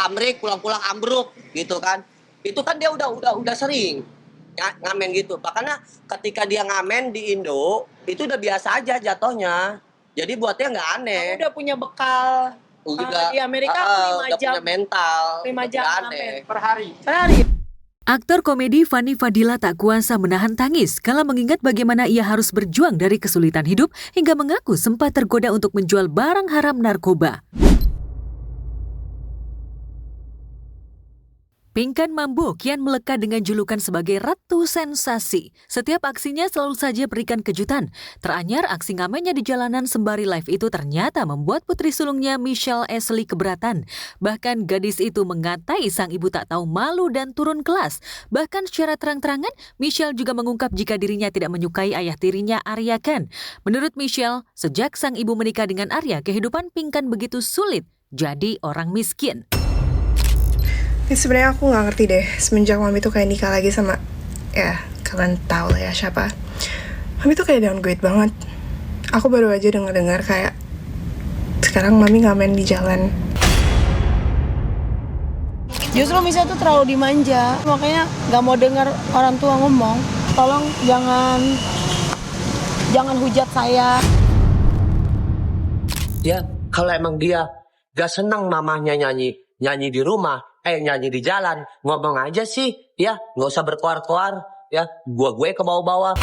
amrik, pulang-pulang ambruk gitu kan. Itu kan dia udah sering ngamen gitu. Makanya ketika dia ngamen di Indo, itu udah biasa aja jatuhnya. Jadi buatnya nggak aneh. Aku udah punya bekal. Di Amerika aku 5 udah jam. punya mental. 5 jam nggak ngamen aneh. per hari. Per hari. Aktor komedi Fanny Fadila tak kuasa menahan tangis kala mengingat bagaimana ia harus berjuang dari kesulitan hidup hingga mengaku sempat tergoda untuk menjual barang haram narkoba. Pinkan Mambo kian melekat dengan julukan sebagai Ratu Sensasi. Setiap aksinya selalu saja berikan kejutan. Teranyar aksi ngamennya di jalanan sembari live itu ternyata membuat putri sulungnya Michelle Ashley keberatan. Bahkan gadis itu mengatai sang ibu tak tahu malu dan turun kelas. Bahkan secara terang-terangan, Michelle juga mengungkap jika dirinya tidak menyukai ayah tirinya Arya Khan. Menurut Michelle, sejak sang ibu menikah dengan Arya, kehidupan Pinkan begitu sulit jadi orang miskin. Ini sebenarnya aku nggak ngerti deh semenjak Mami tuh kayak nikah lagi sama, ya kalian tahu lah ya siapa. Mami tuh kayak downgrade banget. Aku baru aja dengar kayak sekarang Mami ngamen di jalan. Justru Misha tuh terlalu dimanja, makanya nggak mau dengar orang tua ngomong. Tolong jangan hujat saya. Ya, kalau emang dia gak senang mamahnya nyanyi di rumah, nyanyi di jalan, ngomong aja sih, ya, nggak usah berkoar-koar, ya, gue ke bawah-bawah.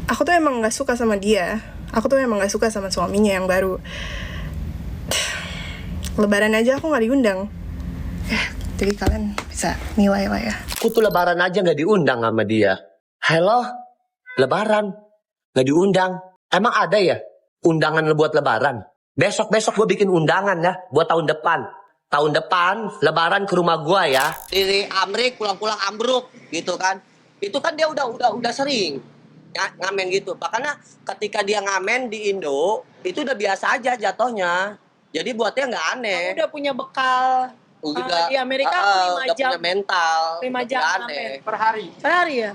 Aku tuh emang nggak suka sama dia. Aku tuh emang nggak suka sama suaminya yang baru. Lebaran aja aku nggak diundang. Jadi kalian bisa nilai lah ya. Aku tuh lebaran aja nggak diundang sama dia. Halo, lebaran nggak diundang. Emang ada ya undangan buat lebaran? Besok gue bikin undangan ya buat tahun depan. Tahun depan lebaran ke rumah gue ya. Di amrik, pulang-pulang ambruk gitu kan. Itu kan dia udah sering ngamen gitu. Makanya ketika dia ngamen di Indo, itu udah biasa aja jatuhnya. Jadi buatnya nggak aneh. Aku udah punya bekal. Di Amerika aku 5 jam. Punya mental. 5 jam ngamen per hari. Per hari ya?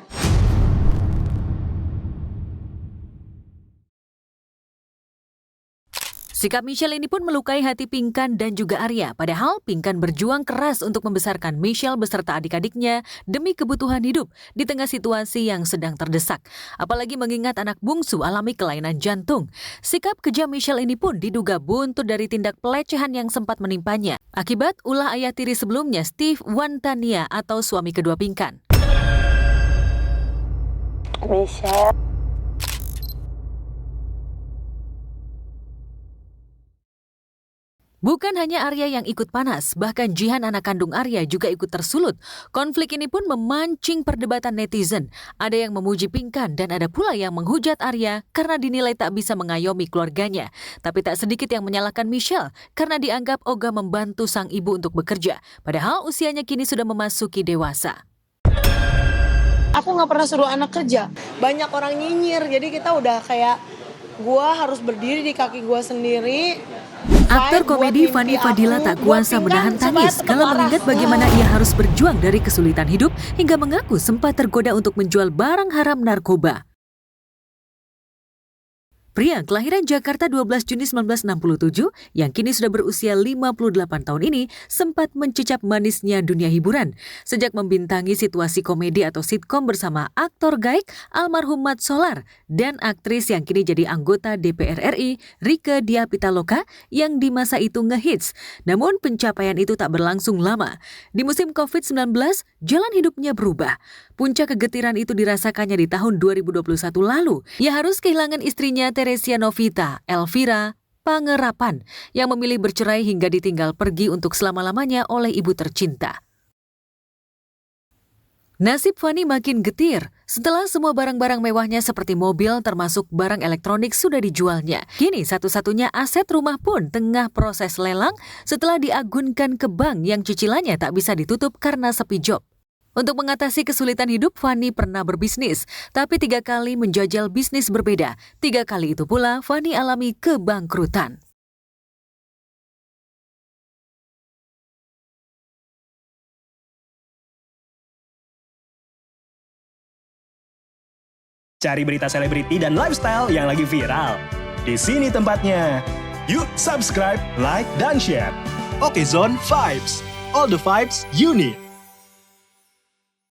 Sikap Michelle ini pun melukai hati Pinkan dan juga Arya. Padahal Pinkan berjuang keras untuk membesarkan Michelle beserta adik-adiknya demi kebutuhan hidup di tengah situasi yang sedang terdesak. Apalagi mengingat anak bungsu alami kelainan jantung. Sikap kejam Michelle ini pun diduga buntut dari tindak pelecehan yang sempat menimpanya. Akibat ulah ayah tiri sebelumnya, Steve Wantania atau suami kedua Pinkan. Michelle. Bukan hanya Arya yang ikut panas, bahkan Jihan anak kandung Arya juga ikut tersulut. Konflik ini pun memancing perdebatan netizen. Ada yang memuji Pinkan dan ada pula yang menghujat Arya karena dinilai tak bisa mengayomi keluarganya. Tapi tak sedikit yang menyalahkan Michelle karena dianggap ogah membantu sang ibu untuk bekerja. Padahal usianya kini sudah memasuki dewasa. Aku nggak pernah suruh anak kerja. Banyak orang nyinyir, jadi kita udah kayak gua harus berdiri di kaki gua sendiri. Aktor komedi Fanny Fadila tak kuasa menahan tangis kala mengingat bagaimana ia harus berjuang dari kesulitan hidup hingga mengaku sempat tergoda untuk menjual barang haram narkoba. Pria kelahiran Jakarta 12 Juni 1967 yang kini sudah berusia 58 tahun ini sempat mencicip manisnya dunia hiburan sejak membintangi situasi komedi atau sitkom bersama aktor gaik almarhum Mat Solar dan aktris yang kini jadi anggota DPR RI Rieke Diah Pitaloka yang di masa itu ngehits. Namun pencapaian itu tak berlangsung lama. Di musim COVID-19, jalan hidupnya berubah. Puncak kegetiran itu dirasakannya di tahun 2021 lalu. Ia harus kehilangan istrinya Teresia Novita, Elvira Pangerapan, yang memilih bercerai hingga ditinggal pergi untuk selama-lamanya oleh ibu tercinta. Nasib Fanny makin getir setelah semua barang-barang mewahnya seperti mobil termasuk barang elektronik sudah dijualnya. Kini satu-satunya aset rumah pun tengah proses lelang setelah diagunkan ke bank yang cicilannya tak bisa ditutup karena sepi job. Untuk mengatasi kesulitan hidup, Fanny pernah berbisnis, tapi 3 kali menjajal bisnis berbeda. 3 kali itu pula Fanny alami kebangkrutan. Cari berita selebriti dan lifestyle yang lagi viral. Di sini tempatnya. Yuk subscribe, like, dan share. Oke Zone Vibes. All the vibes you need.